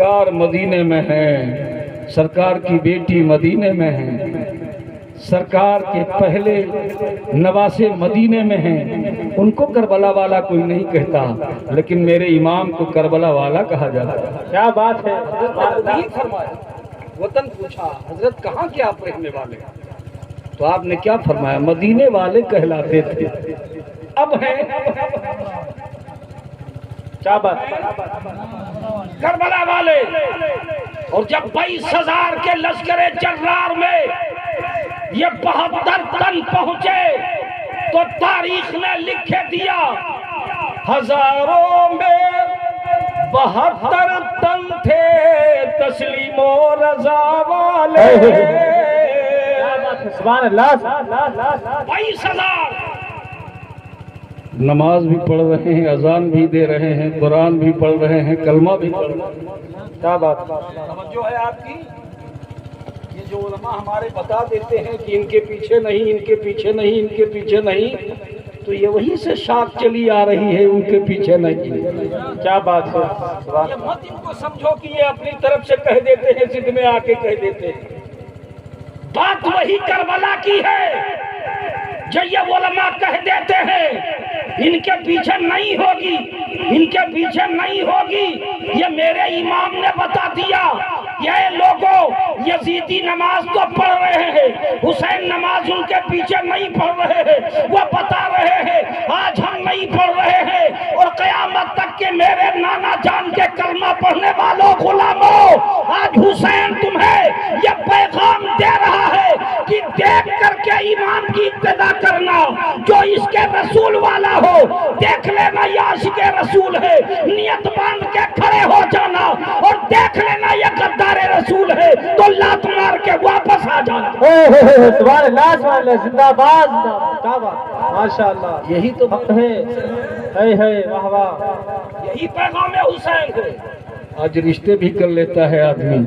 سرکار مدینے میں ہے، سرکار کی بیٹی مدینے میں ہے، سرکار کے پہلے نواسے مدینے میں ہیں، ان کو کربلا والا کوئی نہیں کہتا، لیکن میرے امام کو کربلا والا کہا جاتا ہے۔ کیا بات ہے؟ نہیں فرمایا، وطن پوچھا حضرت کہاں کے آپ رہنے والے؟ تو آپ نے کیا فرمایا؟ مدینے والے کہلاتے تھے، اب ہیں کیا بات؟ کربلا والے۔ اور جب 22,000 کے لشکر جرار میں یہ 72 تن پہنچے تو تاریخ نے لکھ دیا ہزاروں میں 72 تن تھے تسلیم و رضا والے۔ سبحان اللہ۔ 22,000 نماز بھی پڑھ رہے ہیں، اذان بھی دے رہے ہیں، قرآن بھی پڑھ رہے ہیں، کلمہ بھی پڑھ رہے ہیں۔ کیا بات؟ توجہ ہے آپ کی؟ یہ جو علماء ہمارے بتا دیتے ہیں کہ ان کے پیچھے نہیں، ان کے پیچھے نہیں، ان کے پیچھے نہیں، تو یہ وہیں سے شاخ چلی آ رہی ہے، ان کے پیچھے نہیں۔ کیا بات ہے؟ یہ مت ان کو سمجھو کہ یہ اپنی طرف سے کہہ دیتے ہیں، ضد میں آ کے کہہ دیتے ہیں۔ بات وہی کربلا کی ہے جو یہ علماء کہہ دیتے ہیں ان کے پیچھے نہیں ہوگی، ان کے پیچھے نہیں ہوگی۔ یہ میرے امام نے بتا دیا، یہ لوگوں یزیدی نماز تو پڑھ رہے ہیں، حسین نماز ان کے پیچھے نہیں پڑھ رہے ہیں، وہ بتا رہے ہیں آج ہم نہیں پڑھ رہے ہیں، اور قیامت تک کے میرے نانا جان کے کلمہ پڑھنے والوں غلاموں، آج حسین تمہیں یہ پیغام دے رہا ہے کہ دیکھ کر کے امام کی ابتدا کرنا، جو اس کے رسول والا ہو دیکھ لینا یہ عاشق رسول ہے، نیت باندھ کے کھڑے ہو جانا اور دیکھ لینا یہ غدار رسول ہے تو لات مار کے واپس آ جانا۔ سبحان اللہ، سبحان اللہ، زندہ باد۔ کیا بات؟ ماشاءاللہ، یہی تو حق ہے۔ واہ واہ، یہی پیغام حسین ہے۔ آج رشتے بھی کر لیتا ہے آدمی،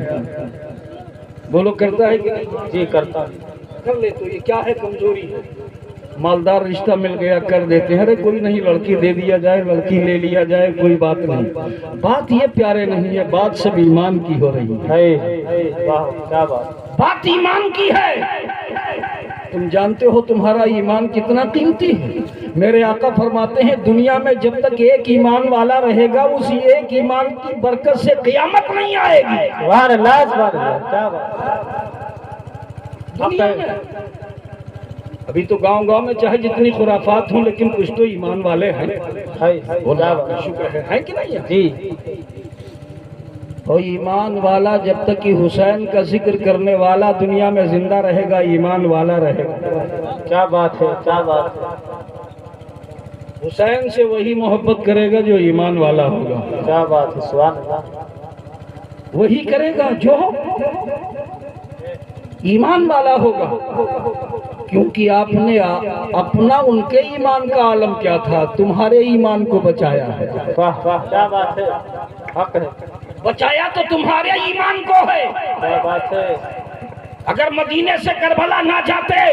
بولو کرتا ہے کہ نہیں؟ جی کرتا۔ کر لے تو یہ کیا ہے؟ کمزوری ہے۔ مالدار رشتہ مل گیا کر دیتے ہیں، ارے کوئی نہیں، لڑکی دے دیا جائے، لڑکی لے لیا جائے، کوئی بات نہیں۔ بات یہ پیارے نہیں ہے، بات سب ایمان کی ہو رہی ہے۔ واہ، کیا بات؟ بات ایمان کی ہے۔ تم جانتے ہو تمہارا ایمان کتنا قیمتی ہے؟ میرے آقا فرماتے ہیں دنیا میں جب تک ایک ایمان والا رہے گا اسی ایک ایمان کی برکت سے قیامت نہیں آئے گی۔ سبحان اللہ، سبحان اللہ، کیا بات؟ دنیا میں ابھی تو گاؤں گاؤں میں چاہے جتنی خرافات ہوں لیکن کچھ تو ایمان والے ہیں۔ کیا بات؟ شکر ہے کہ نہیں؟ جی، اور ایمان والا جب تک کہ حسین کا ذکر کرنے والا دنیا میں زندہ رہے گا ایمان والا رہے گا۔ کیا بات ہے؟ کیا بات ہے؟ حسین سے وہی محبت کرے گا جو ایمان والا ہوگا، کیا بات ہے؟ سبحان اللہ، وہی کرے گا جو ایمان والا ہوگا، کیونکہ آپ نے اپنا ان کے ایمان کا عالم کیا تھا، تمہارے ایمان کو بچایا ہے۔ واہ واہ، کیا بات ہے؟ حق ہے۔ بچایا تو تمہارے ایمان کو ہے۔ کیا بات ہے؟ اگر مدینے سے کربلا نہ جاتے،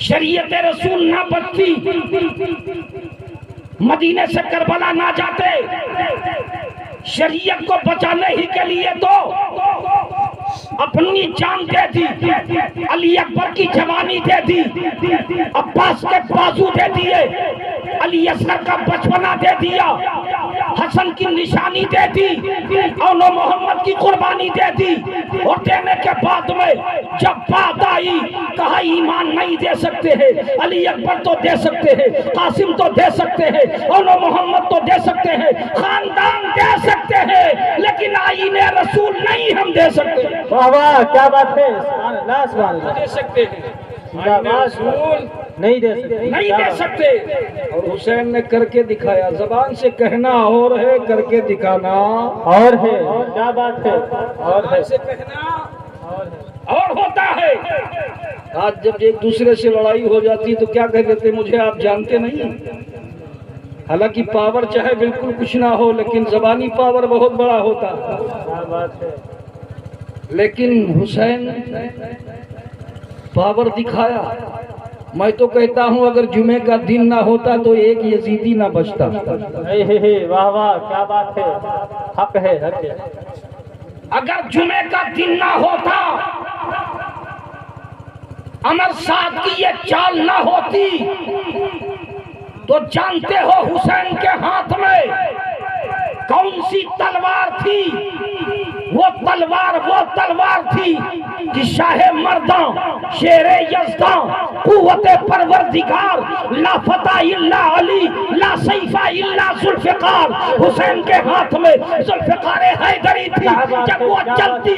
شریعت رسول نہ بچتی، مدینے سے کربلا نہ جاتے، شریعت کو بچانے ہی کے لیے تو اپنی جان دے دی، علی اکبر کی جوانی دے دی، عباس کے بازو دے دیے، علی اصغر کا بچپنا دے دیا، حسن کی نشانی دے دی، اور محمد کی قربانی دے دی، اور دینے کے بعد میں جب بات آئی کہا ایمان نہیں دے سکتے ہیں، علی اکبر تو دے سکتے ہیں، قاسم تو دے سکتے ہیں، اور محمد تو دے سکتے ہیں، خاندان دے سکتے ہیں، لیکن آئین رسول نہیں ہم دے سکتے۔ واہ واہ، کیا بات ہے؟ سبحان اللہ، سبحان اللہ، دے سکتے ہیں، آئین رسول نہیں دے سکتے، نہیں دے سکتے۔ اور حسین نے کر کے دکھایا، زبان سے کہنا اور ہے، کر کے دکھانا اور ہے۔ کیا بات ہے؟ اور ہے، زبان سے کہنا اور ہوتا ہے۔ آج جب ایک دوسرے سے لڑائی ہو جاتی تو کیا کہہ دیتے؟ مجھے آپ جانتے نہیں۔ حالانکہ پاور چاہے بالکل کچھ نہ ہو لیکن زبانی پاور بہت بڑا ہوتا ہے۔ کیا بات ہے؟ لیکن حسین پاور دکھایا، میں تو کہتا ہوں اگر جمعے کا دن نہ ہوتا تو ایک یزیدی نہ بچتا. واہ واہ کیا بات ہے. حق ہے حق ہے. اگر جمعے کا دن نہ ہوتا، امر صاحب کی یہ چال نہ ہوتی، تو جانتے ہو حسین کے ہاتھ میں کون سی تلوار تھی؟ وہ تلوار تھی کہ شاہ مرداں، شیر یزداں، قوت پروردگار، لا فتح الا علی، لا سیف الا ذوالفقار. حسین کے ہاتھ میں ذوالفقار حیدری تھی. جب وہ چلتی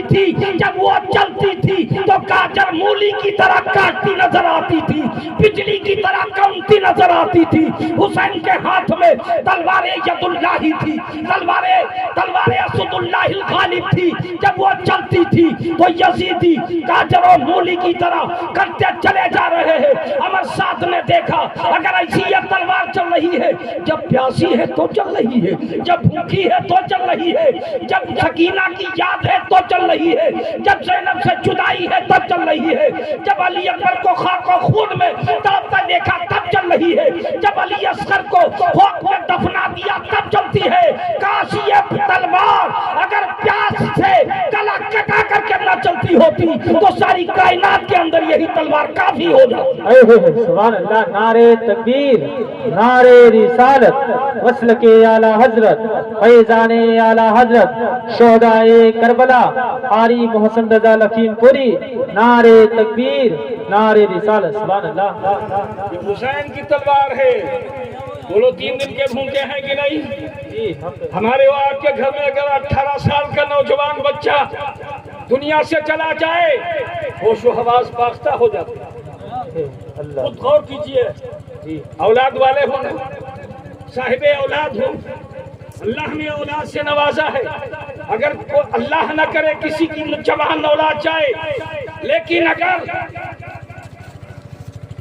تھی تو کاجر مولی کی طرح کاٹتی نظر آتی تھی، بجلی کی طرح کمتی نظر آتی تھی. حسین کے ہاتھ میں تلوار ید اللہ تھی، تلوار اسد اللہ الغالب تھی. جب وہ چلتی تھی تو یزیدی کاجر و مولی کی طرح کرتے چلے جا رہے ہیں. عمر سعد نے دیکھا اگر ایسی یہ تلوار چل رہی ہے، جب پیاسی ہے تو چل رہی ہے، جب بھوکی ہے تو چل رہی ہے، جب سکینہ کی یاد ہے تو چل رہی ہے، جب زینب سے جدائی ہے تب چل رہی ہے، جب علی اکبر کو خاک و خون میں تڑپتا دیکھا تب چل رہی ہے، جب علی اصغر کو خاک میں دفنا دیا تب چلتی ہے. کاش یہ تلوار اگر پیاس سے گلا کٹا کر کے نہ چلتی ہوتی تو ساری کائنات کے اندر یہی تلوار کافی ہو جاتی. سبحان اللہ. نعرے تکبیر، نعرے رسالت، وصل کے اعلی حضرت، فیضان اعلی حضرت، شہدائے کربلا، قاری محسن رضا لکھیم پوری. نعرے تکبیر، نعرے رسالت. سبحان اللہ. یہ حسین کی تلوار ہے. بولو 3 دن کے بھوکے ہیں کہ نہیں؟ ہمارے آپ کے گھر میں اگر 18 سال کا نوجوان بچہ دنیا سے چلا جائے، ہوش و حواس باختہ ہو جاتے ہیں. خود غور کیجئے، اولاد والے ہوں، صاحب اولاد ہوں، اللہ نے اولاد سے نوازا ہے. اگر اللہ نہ کرے کسی کی جوان اولاد جائے، لیکن اگر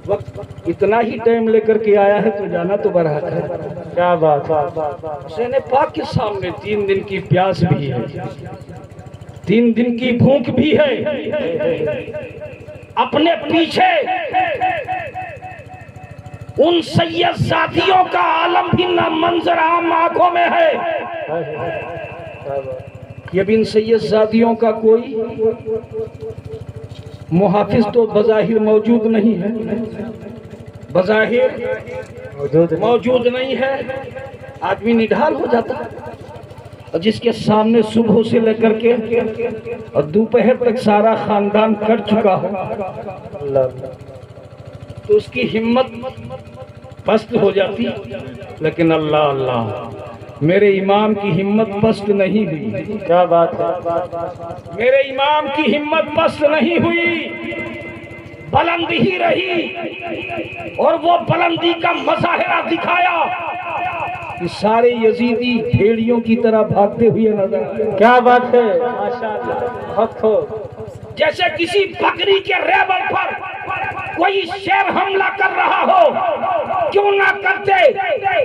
وقت اتنا ہی ٹائم لے کر کے آیا ہے تو جانا تو برحق ہے. کیا بات. حسین پاک کے سامنے 3 دن کی پیاس بھی ہے، 3 دن کی بھوک بھی ہے. اپنے پیچھے ان سید ذاتیوں کا عالم بھی نہ منظر عام آنکھوں میں ہے. یہ بھی ان سید ذاتیوں کا کوئی محافظ تو بظاہر موجود نہیں ہے، بظاہر موجود نہیں ہے. آدمی نڈھال ہو جاتا ہے، اور جس کے سامنے صبح سے لے کر کے اور دوپہر تک سارا خاندان کر چکا ہو تو اس کی ہمت پست ہو جاتی. لیکن اللہ اللہ، میرے امام کی ہمت پست نہیں ہوئی. کیا بات ہے. میرے امام کی ہمت پست نہیں ہوئی، بلند ہی رہی، اور وہ بلندی کا مظاہرہ دکھایا کہ سارے یزیدی بھیڑیوں کی طرح بھاگتے ہوئے نظر آئے. کیا بات ہے. ماشاءاللہ. حق ہو. جیسے کسی بکری کے ریبل پر کوئی شیر حملہ کر رہا ہو، کیوں نہ کرتے.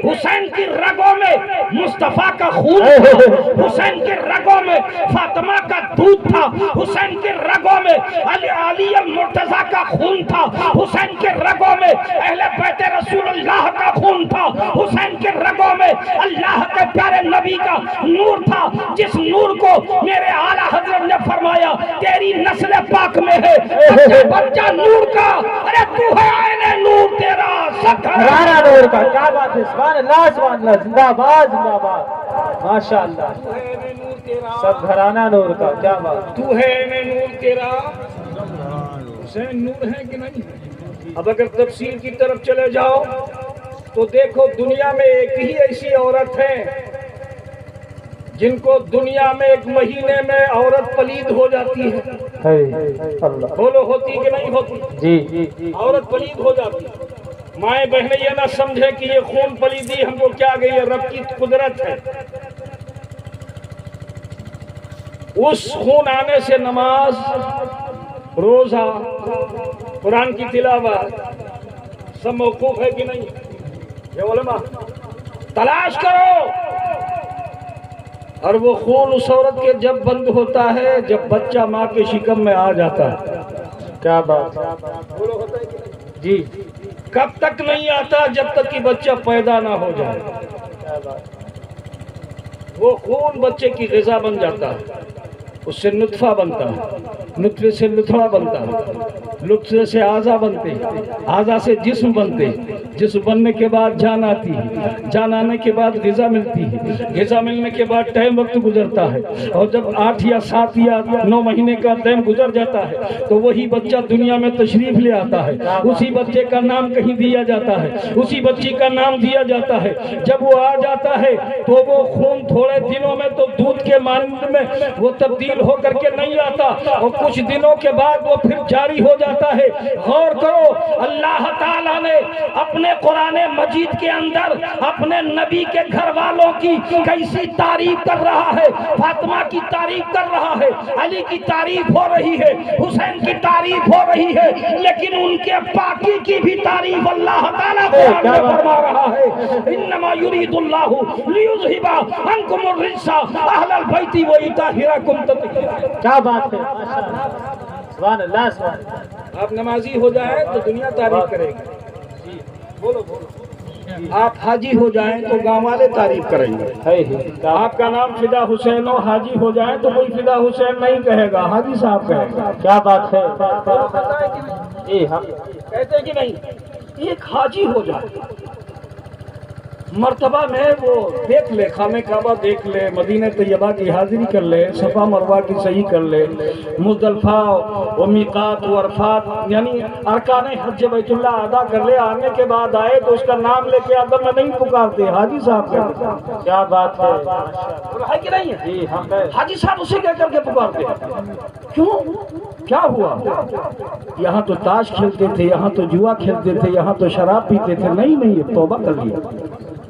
حسین کی رگوں میں مصطفیٰ کا خون تھا، حسین کے رگوں میں فاطمہ کا دودھ تھا، حسین کے رگوں میں علی المرتضیٰ کا خون تھا، حسین کے رگوں میں اہل بیت رسول اللہ کا خون تھا، حسین کے رگوں میں اللہ کے پیارے نبی کا نور تھا، جس نور کو میرے اعلیٰ حضرت نے فرمایا تیری نسل پاک میں ہے. بچہ نور کا، ارے تو ہے آئین نور، تیرا سب گھرانہ نور کا. کیا بات ہے. سبحان اللہ سبحان اللہ. زندہ باد زندہ باد. ماشاء اللہ. سب گھرانہ نور کا. کیا بات. تو ہے آئین نور تیرا. حسین نور ہے کہ نہیں؟ اب اگر تفسیر کی طرف چلے جاؤ تو دیکھو دنیا میں ایک ہی ایسی عورت ہے جن کو دنیا میں 1 مہینے میں عورت پلید ہو جاتی ہے. بولو ہوتی کہ نہیں ہوتی؟ جی. عورت پلید ہو جاتی ہے. مائیں بہنیں یہ نہ سمجھے کہ یہ خون پلیدی ہم کو کیا گئی ہے، رب کی قدرت ہے. اس خون آنے سے نماز، روزہ، قرآن کی تلاوت سب موقوف ہے کہ نہیں؟ یہ علماء تلاش کرو. اور وہ خون اس عورت کے جب بند ہوتا ہے جب بچہ ماں کے شکم میں آ جاتا ہے. کیا بات. جی. کب تک نہیں آتا؟ جب تک کہ بچہ پیدا نہ ہو جائے. وہ خون بچے کی غذا بن جاتا ہے، اس سے نطفہ بنتا ہے، نطفے سے لتھڑا بنتا ہے، لطفے سے اعضا بنتے، اعضا سے جسم بنتے، جسم بننے کے بعد جان آتی ہے، جان آنے کے بعد غذا ملتی ہے، غذا ملنے کے بعد ٹائم وقت گزرتا ہے، اور جب 8 یا 7 یا 9 مہینے کا ٹائم گزر جاتا ہے تو وہی بچہ دنیا میں تشریف لے آتا ہے. اسی بچے کا نام کہیں دیا جاتا ہے، اسی بچی کا نام دیا جاتا ہے. جب وہ آ جاتا ہے تو وہ خون تھوڑے دنوں میں تو دودھ کے مانند میں وہ تبدیل ہو کر کے نہیں آتا، اور کچھ دنوں کے بعد وہ پھر جاری ہو جاتا ہے. غور کرو، اللہ تعالیٰ نے اپنے قرآن مجید کے اندر اپنے نبی کے گھر والوں کی کیسی تعریف کر رہا ہے. فاطمہ کی تعریف کر رہا ہے، علی کی تعریف ہو رہی ہے، حسین کی تعریف ہو رہی ہے، لیکن ان کے پاکی کی بھی تعریف اللہ تعالیٰ قرآن میں فرما رہا ہے. انما یرید اللہ لیذھب عنکم الرجس اہل البیت ویطہرکم تطہیرا. کیا بات ہے، سبحان اللہ سبحان اللہ. آپ نمازی ہو جائیں تو دنیا تعریف کرے گی. بولو بولو. آپ حاجی ہو جائیں تو گاؤں والے تعریف کریں گے. آپ کا نام فدا حسین ہو، حاجی ہو جائیں تو کوئی فدا حسین نہیں کہے گا، حاجی صاحب کہے گا. کیا بات ہے. جی ہاں کہتے کہ نہیں، ایک حاجی ہو جائے مرتبہ میں وہ دیکھ لے، خانہ کعبہ دیکھ لے، مدینہ طیبہ کی حاضری کر لے، صفا مروہ کی صحیح کر لے، مزدلفہ و میقات و عرفات یعنی ارکان حج بیت اللہ ادا کر لے. آنے کے بعد آئے تو اس کا نام لے کے ادب میں نہیں پکارتے، حاجی صاحب کہتے ہیں. کیا بات ہے. ہے کہ نہیں ہے؟ حاجی صاحب اسے کہہ کر کے پکارتے ہیں. کیوں؟ کیا ہوا؟ یہاں تو تاش کھیلتے تھے، یہاں تو جوا کھیلتے تھے، یہاں تو شراب پیتے تھے. نہیں توبہ کر لیا.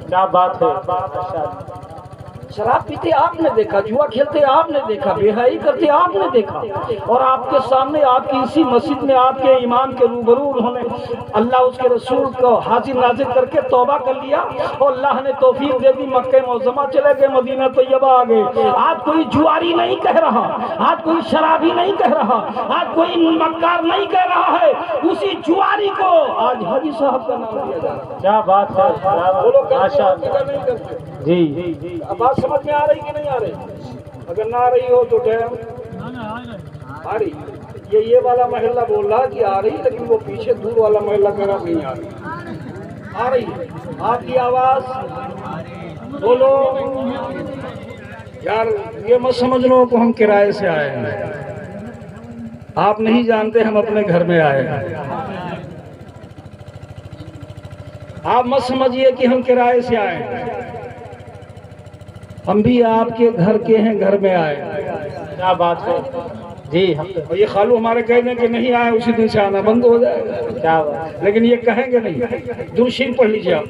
کیا بات ہے. شراب پیتے آپ نے دیکھا، جوا کھیلتے آپ نے دیکھا، بے حیائی کرتے آپ نے دیکھا، اور آپ کے سامنے آپ کی اسی مسجد میں آپ کے امام کے روبرو انہوں نے اللہ اس کے رسول کو حاضر ناظر کر کے توبہ کر لیا، اور اللہ نے توفیق دے دی. مکہ معظمہ چلے گئے، مدینہ طیبہ آ گئے. آج کوئی جواری نہیں کہہ رہا، آج کوئی شرابی نہیں کہہ رہا، آج کوئی مکار نہیں کہہ رہا ہے. اسی جواری کو آج حاجی صاحب کا نام دیا جا رہا ہے. کیا بات ہے. ماشاء اللہ. جی بات سمجھ میں آ رہی کہ نہیں آ رہی؟ اگر نہ آ رہی ہو تو ٹائم آ رہی. یہ والا محلہ بول رہا کہ آ رہی، لیکن وہ پیچھے دور والا محلہ کہہ رہا نہیں آ رہی. آ رہی آپ کی آواز بولو یار. یہ مت سمجھ لو کہ ہم کرائے سے آئے ہیں. آپ نہیں جانتے ہم اپنے گھر میں آئے ہیں. آپ مت سمجھیے کہ ہم کرائے سے آئے ہیں. ہم بھی آپ کے گھر کے ہیں، گھر میں آئے. کیا بات ہے. جی اور یہ خالو ہمارے کہہ دیں کہ نہیں آئے اسی دن سے آنا بند ہو جائے گا. کیا بات. لیکن یہ کہیں گے نہیں. درود شریف پڑھ لیجیے آپ.